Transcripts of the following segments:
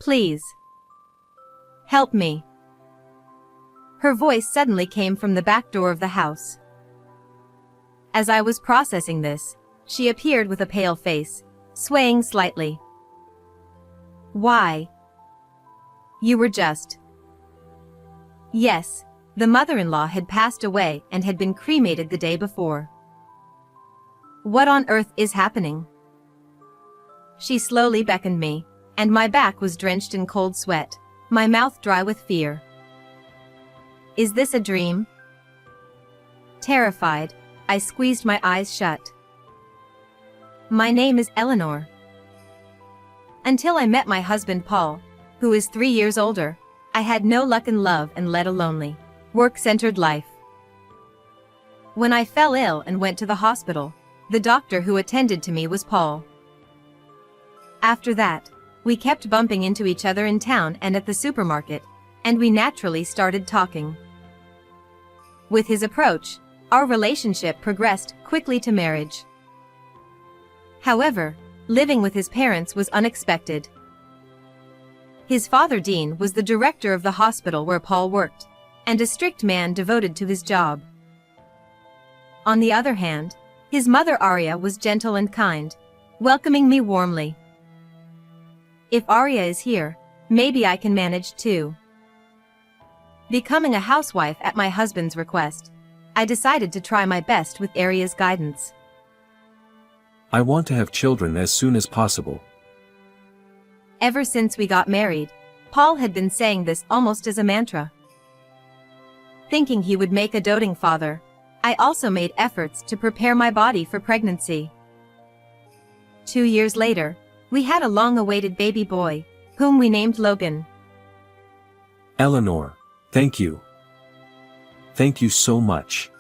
Please. Help me. Her voice suddenly came from the back door of the house. As I was processing this, she appeared with a pale face, swaying slightly. Why? You were just... Yes, the mother-in-law had passed away and had been cremated the day before. What on earth is happening? She slowly beckoned me, and my back was drenched in cold sweat, my mouth dry with fear. Is this a dream? Terrified, I squeezed my eyes shut. My name is Eleanor. Until I met my husband Paul, who is 3 years older, I had no luck in love and led a lonely, work-centered life. When I fell ill and went to the hospital, the doctor who attended to me was Paul. After that, we kept bumping into each other in town and at the supermarket, and we naturally started talking. With his approach, our relationship progressed quickly to marriage. However, living with his parents was unexpected. His father Dean was the director of the hospital where Paul worked, and a strict man devoted to his job. On the other hand, his mother Arya was gentle and kind, welcoming me warmly. If Arya is here, maybe I can manage too. Becoming a housewife at my husband's request, I decided to try my best with Arya's guidance. I want to have children as soon as possible. Ever since we got married, Paul had been saying this almost as a mantra. Thinking he would make a doting father, I also made efforts to prepare my body for pregnancy. 2 years later, we had a long-awaited baby boy, whom we named Logan. Eleanor, thank you. Thank you so much.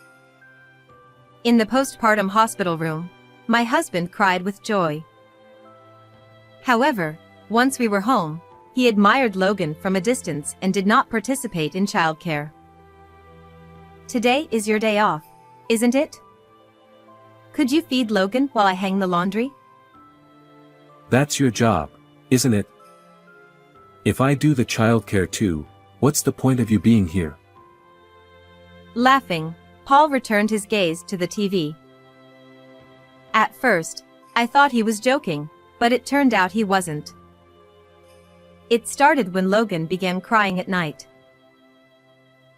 In the postpartum hospital room, my husband cried with joy. However, once we were home, he admired Logan from a distance and did not participate in childcare. Today is your day off, isn't it? Could you feed Logan while I hang the laundry? That's your job, isn't it? If I do the childcare too, what's the point of you being here? Laughing, Paul returned his gaze to the TV. At first, I thought he was joking, but it turned out he wasn't. It started when Logan began crying at night.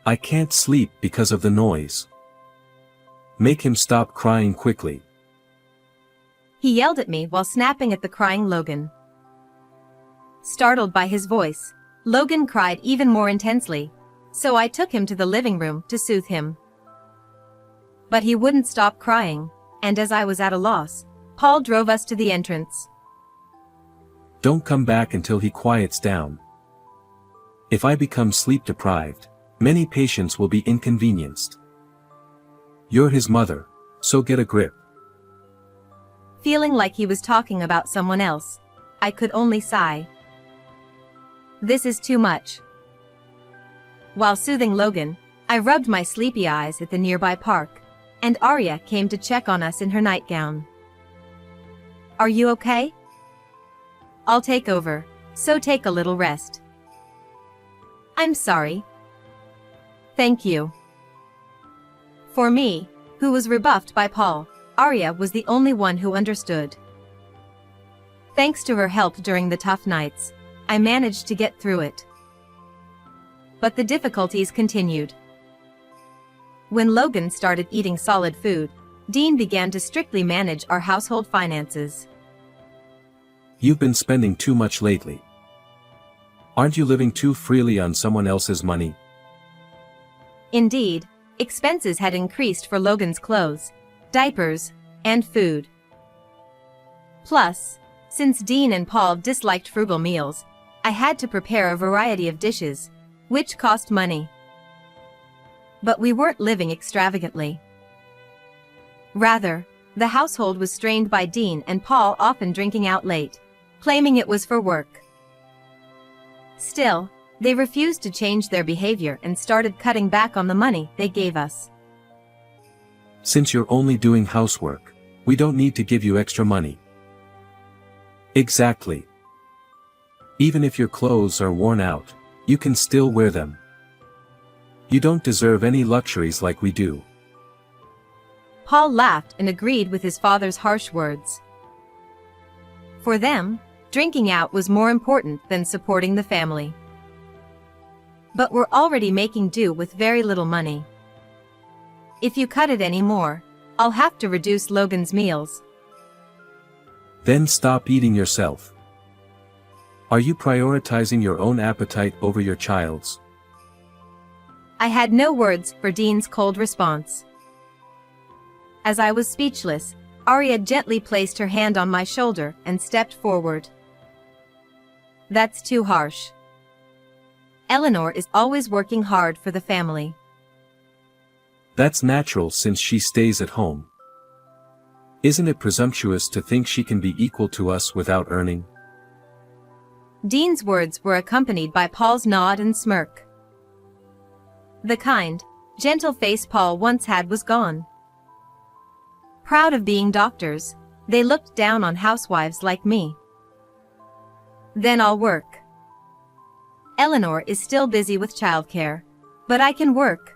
I can't sleep because of the noise. Make him stop crying quickly. He yelled at me while snapping at the crying Logan. Startled by his voice, Logan cried even more intensely, so I took him to the living room to soothe him. But he wouldn't stop crying, and as I was at a loss, Paul drove us to the entrance. Don't come back until he quiets down. If I become sleep-deprived, many patients will be inconvenienced. You're his mother, so get a grip. Feeling like he was talking about someone else, I could only sigh. This is too much. While soothing Logan, I rubbed my sleepy eyes at the nearby park, and Arya came to check on us in her nightgown. Are you okay? I'll take over, so take a little rest. I'm sorry. Thank you. For me, who was rebuffed by Paul, Arya was the only one who understood. Thanks to her help during the tough nights, I managed to get through it. But the difficulties continued. When Logan started eating solid food, Dean began to strictly manage our household finances. You've been spending too much lately. Aren't you living too freely on someone else's money? Indeed, expenses had increased for Logan's clothes, diapers, and food. Plus, since Dean and Paul disliked frugal meals, I had to prepare a variety of dishes, which cost money. But we weren't living extravagantly. Rather, the household was strained by Dean and Paul often drinking out late, claiming it was for work. Still, they refused to change their behavior and started cutting back on the money they gave us. Since you're only doing housework, we don't need to give you extra money. Exactly. Even if your clothes are worn out, you can still wear them. You don't deserve any luxuries like we do. Paul laughed and agreed with his father's harsh words. For them, drinking out was more important than supporting the family. But we're already making do with very little money. If you cut it any more, I'll have to reduce Logan's meals. Then stop eating yourself. Are you prioritizing your own appetite over your child's? I had no words for Dean's cold response. As I was speechless, Arya gently placed her hand on my shoulder and stepped forward. That's too harsh. Eleanor is always working hard for the family. That's natural since she stays at home. Isn't it presumptuous to think she can be equal to us without earning? Dean's words were accompanied by Paul's nod and smirk. The kind, gentle face Paul once had was gone. Proud of being doctors, they looked down on housewives like me. Then I'll work. Eleanor is still busy with childcare, but I can work.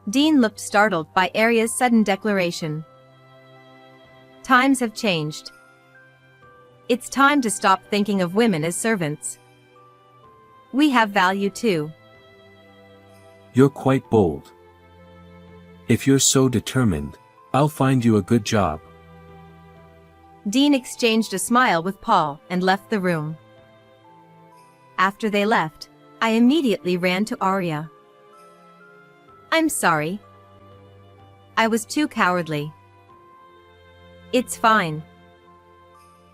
Dean looked startled by Arya's sudden declaration. Times have changed. It's time to stop thinking of women as servants. We have value too. You're quite bold. If you're so determined, I'll find you a good job. Dean exchanged a smile with Paul and left the room. After they left, I immediately ran to Arya. I'm sorry. I was too cowardly. It's fine.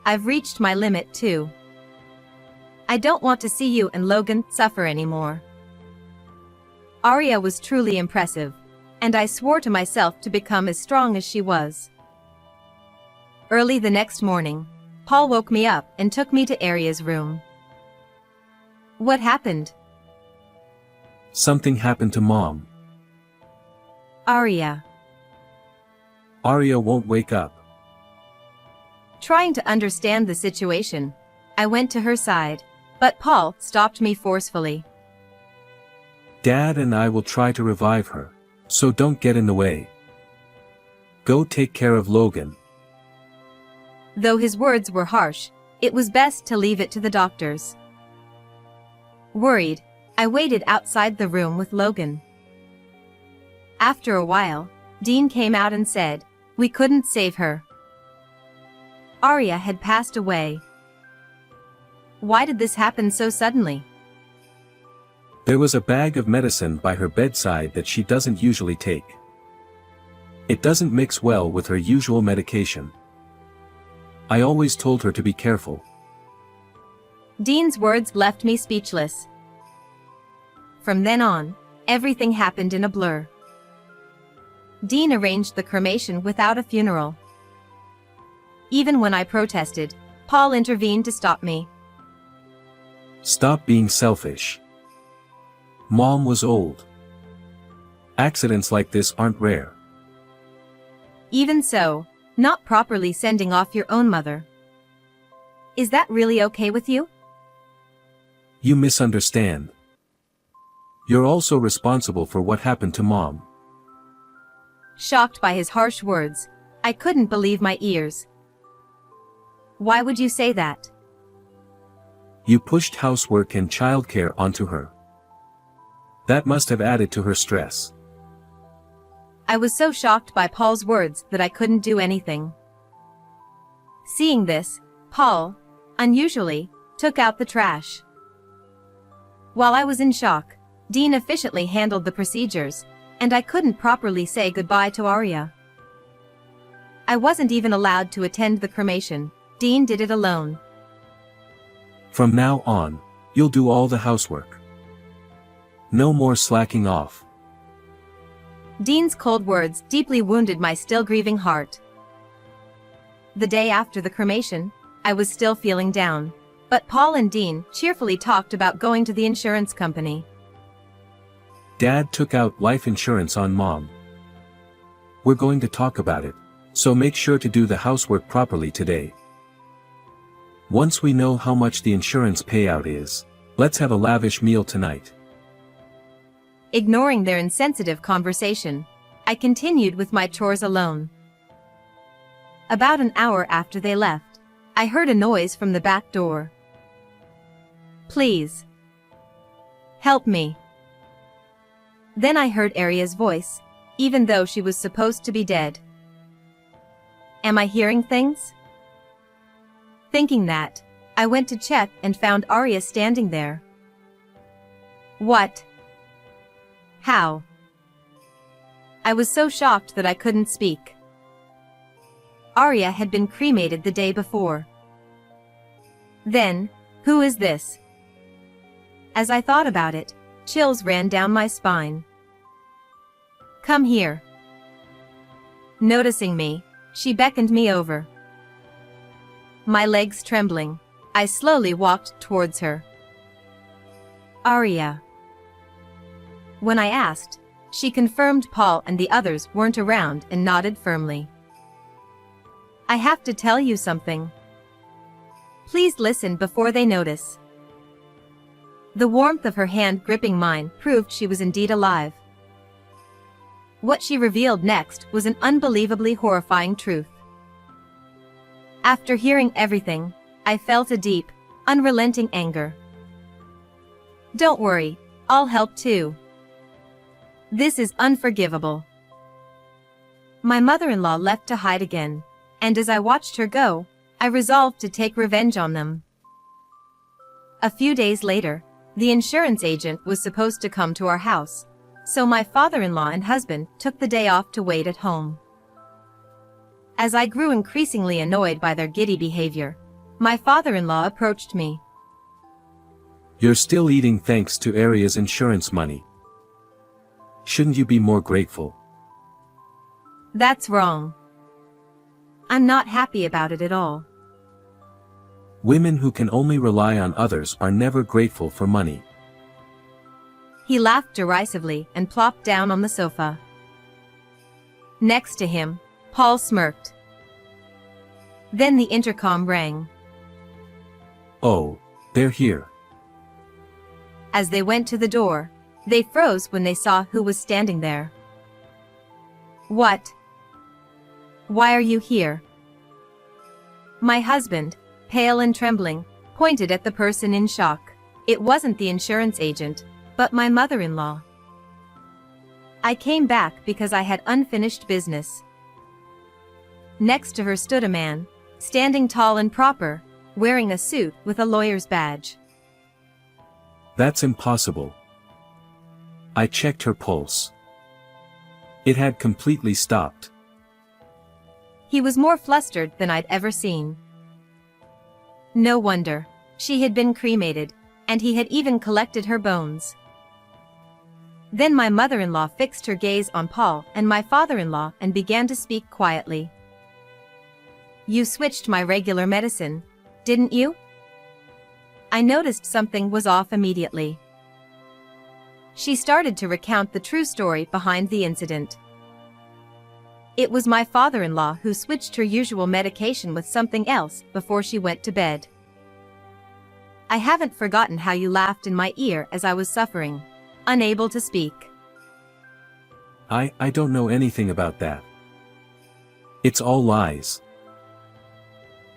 I've reached my limit too. I don't want to see you and Logan suffer anymore. Arya was truly impressive, and I swore to myself to become as strong as she was. Early the next morning, Paul woke me up and took me to Arya's room. What happened? Something happened to Mom. Arya. Arya won't wake up. Trying to understand the situation, I went to her side, but Paul stopped me forcefully. Dad and I will try to revive her, so don't get in the way. Go take care of Logan. Though his words were harsh, it was best to leave it to the doctors. Worried, I waited outside the room with Logan. After a while, Dean came out and said, we couldn't save her. Arya had passed away. Why did this happen so suddenly? There was a bag of medicine by her bedside that she doesn't usually take. It doesn't mix well with her usual medication. I always told her to be careful. Dean's words left me speechless. From then on, everything happened in a blur. Dean arranged the cremation without a funeral. Even when I protested, Paul intervened to stop me. Stop being selfish. Mom was old. Accidents like this aren't rare. Even so, not properly sending off your own mother. Is that really okay with you? You misunderstand. You're also responsible for what happened to Mom. Shocked by his harsh words, I couldn't believe my ears. Why would you say that? You pushed housework and childcare onto her. That must have added to her stress. I was so shocked by Paul's words that I couldn't do anything. Seeing this, Paul, unusually, took out the trash. While I was in shock, Dean efficiently handled the procedures, and I couldn't properly say goodbye to Arya. I wasn't even allowed to attend the cremation. Dean did it alone. From now on, you'll do all the housework. No more slacking off. Dean's cold words deeply wounded my still grieving heart. The day after the cremation, I was still feeling down, but Paul and Dean cheerfully talked about going to the insurance company. Dad took out life insurance on Mom. We're going to talk about it, so make sure to do the housework properly today. Once we know how much the insurance payout is, let's have a lavish meal tonight. Ignoring their insensitive conversation, I continued with my chores alone. About an hour after they left, I heard a noise from the back door. "Please. Help me." Then I heard Aria's voice, even though she was supposed to be dead. Am I hearing things? Thinking that, I went to check and found Aria standing there. What? How? I was so shocked that I couldn't speak. Aria had been cremated the day before. Then, who is this? As I thought about it, chills ran down my spine. Come here. Noticing me, she beckoned me over. My legs trembling, I slowly walked towards her. Aria. When I asked, she confirmed Paul and the others weren't around and nodded firmly. I have to tell you something. Please listen before they notice. The warmth of her hand gripping mine proved she was indeed alive. What she revealed next was an unbelievably horrifying truth. After hearing everything, I felt a deep, unrelenting anger. Don't worry, I'll help too. This is unforgivable. My mother-in-law left to hide again, and as I watched her go, I resolved to take revenge on them. A few days later, the insurance agent was supposed to come to our house, so my father-in-law and husband took the day off to wait at home. As I grew increasingly annoyed by their giddy behavior, my father-in-law approached me. You're still eating thanks to Aria's insurance money. Shouldn't you be more grateful? That's wrong. I'm not happy about it at all. Women who can only rely on others are never grateful for money. He laughed derisively and plopped down on the sofa. Next to him, Paul smirked. Then the intercom rang. Oh, they're here. As they went to the door, they froze when they saw who was standing there. What? Why are you here? My husband, pale and trembling, pointed at the person in shock. It wasn't the insurance agent, but my mother-in-law. I came back because I had unfinished business. Next to her stood a man, standing tall and proper, wearing a suit with a lawyer's badge. That's impossible. I checked her pulse. It had completely stopped. He was more flustered than I'd ever seen. No wonder. She had been cremated, and he had even collected her bones. Then my mother-in-law fixed her gaze on Paul and my father-in-law and began to speak quietly. You switched my regular medicine, didn't you? I noticed something was off immediately. She started to recount the true story behind the incident. It was my father-in-law who switched her usual medication with something else before she went to bed. I haven't forgotten how you laughed in my ear as I was suffering, unable to speak. I don't know anything about that. It's all lies.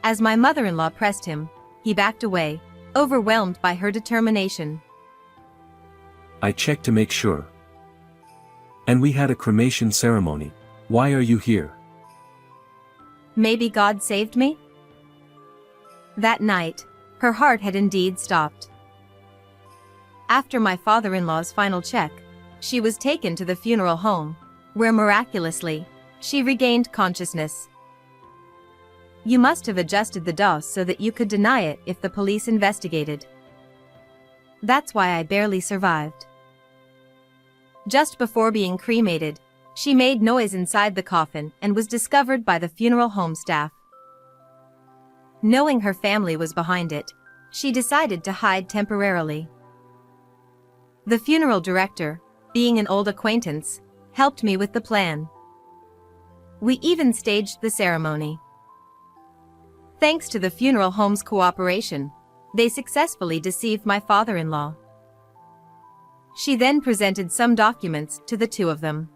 As my mother-in-law pressed him, he backed away, overwhelmed by her determination. I checked to make sure. And we had a cremation ceremony. Why are you here? Maybe God saved me? That night, her heart had indeed stopped. After my father-in-law's final check, she was taken to the funeral home, where miraculously, she regained consciousness. You must have adjusted the dose so that you could deny it if the police investigated. That's why I barely survived. Just before being cremated, she made noise inside the coffin and was discovered by the funeral home staff. Knowing her family was behind it, she decided to hide temporarily. The funeral director, being an old acquaintance, helped me with the plan. We even staged the ceremony. Thanks to the funeral home's cooperation, they successfully deceived my father-in-law. She then presented some documents to the two of them.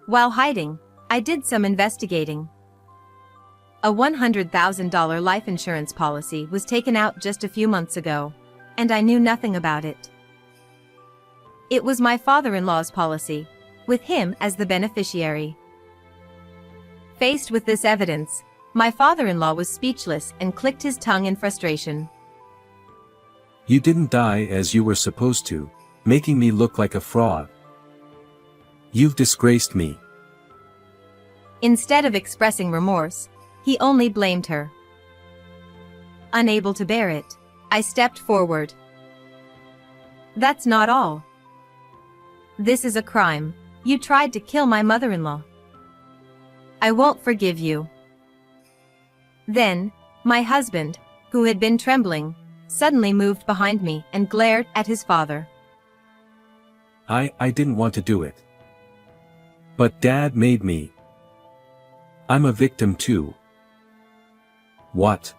While hiding, I did some investigating. A $100,000 life insurance policy was taken out just a few months ago, and I knew nothing about it. It was my father-in-law's policy, with him as the beneficiary. Faced with this evidence, my father-in-law was speechless and clicked his tongue in frustration. You didn't die as you were supposed to, making me look like a fraud. You've disgraced me. Instead of expressing remorse, he only blamed her. Unable to bear it, I stepped forward. That's not all. This is a crime. You tried to kill my mother-in-law. I won't forgive you. Then, my husband, who had been trembling, suddenly moved behind me and glared at his father. I didn't want to do it. But Dad made me. I'm a victim too. What?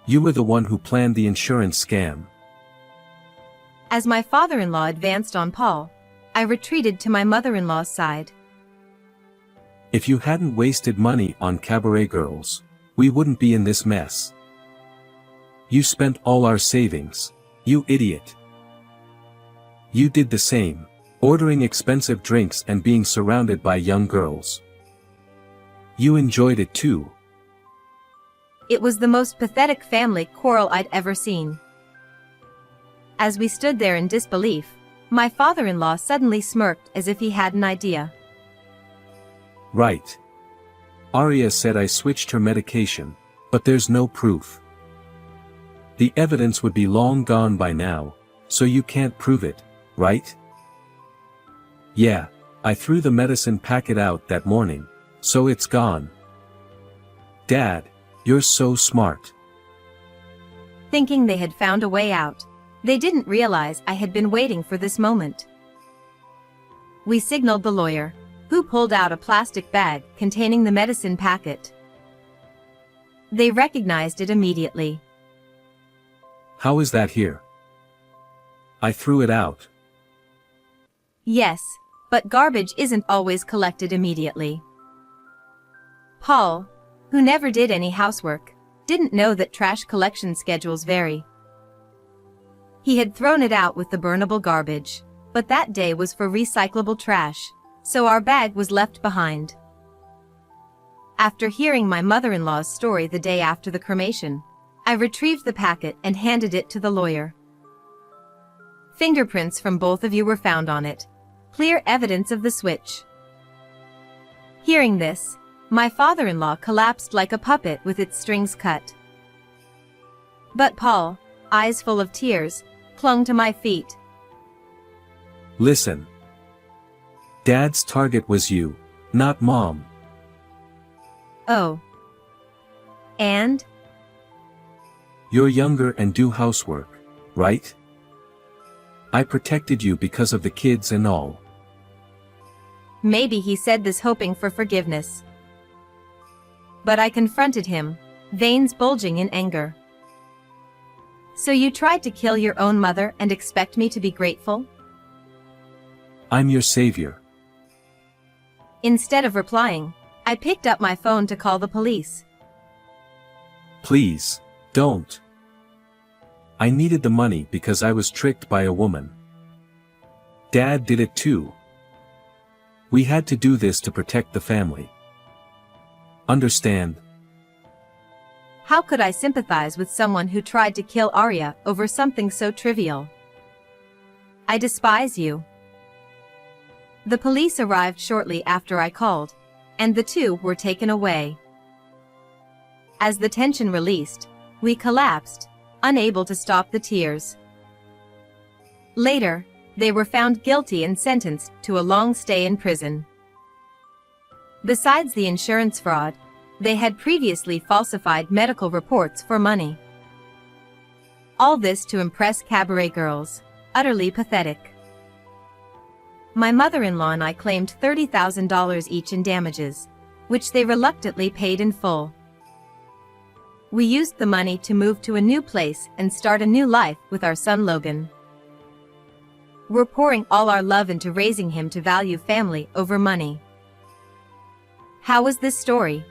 You were the one who planned the insurance scam. As my father-in-law advanced on Paul, I retreated to my mother-in-law's side. If you hadn't wasted money on cabaret girls, we wouldn't be in this mess. You spent all our savings, you idiot. You did the same, ordering expensive drinks and being surrounded by young girls. You enjoyed it too. It was the most pathetic family quarrel I'd ever seen. As we stood there in disbelief, my father-in-law suddenly smirked as if he had an idea. Right. Arya said I switched her medication, but there's no proof. The evidence would be long gone by now, so you can't prove it, right? Yeah, I threw the medicine packet out that morning, so it's gone. Dad, you're so smart. Thinking they had found a way out, they didn't realize I had been waiting for this moment. We signaled the lawyer, who pulled out a plastic bag containing the medicine packet. They recognized it immediately. How is that here? I threw it out. Yes, but garbage isn't always collected immediately. Paul, who never did any housework, didn't know that trash collection schedules vary. He had thrown it out with the burnable garbage, but that day was for recyclable trash, so our bag was left behind. After hearing my mother-in-law's story the day after the cremation, I retrieved the packet and handed it to the lawyer. Fingerprints from both of you were found on it, clear evidence of the switch. Hearing this, my father-in-law collapsed like a puppet with its strings cut. But Paul, eyes full of tears, clung to my feet. Listen. Dad's target was you, not Mom. Oh. And? You're younger and do housework, right? I protected you because of the kids and all. Maybe he said this hoping for forgiveness. But I confronted him, veins bulging in anger. So you tried to kill your own mother and expect me to be grateful? I'm your savior. Instead of replying, I picked up my phone to call the police. Please, don't. I needed the money because I was tricked by a woman. Dad did it too. We had to do this to protect the family. Understand? How could I sympathize with someone who tried to kill Arya over something so trivial? I despise you. The police arrived shortly after I called, and the two were taken away. As the tension released, we collapsed, unable to stop the tears. Later, they were found guilty and sentenced to a long stay in prison. Besides the insurance fraud, they had previously falsified medical reports for money. All this to impress cabaret girls, utterly pathetic. My mother-in-law and I claimed $30,000 each in damages, which they reluctantly paid in full. We used the money to move to a new place and start a new life with our son Logan. We're pouring all our love into raising him to value family over money. How was this story?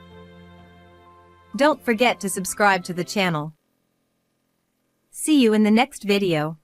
Don't forget to subscribe to the channel. See you in the next video.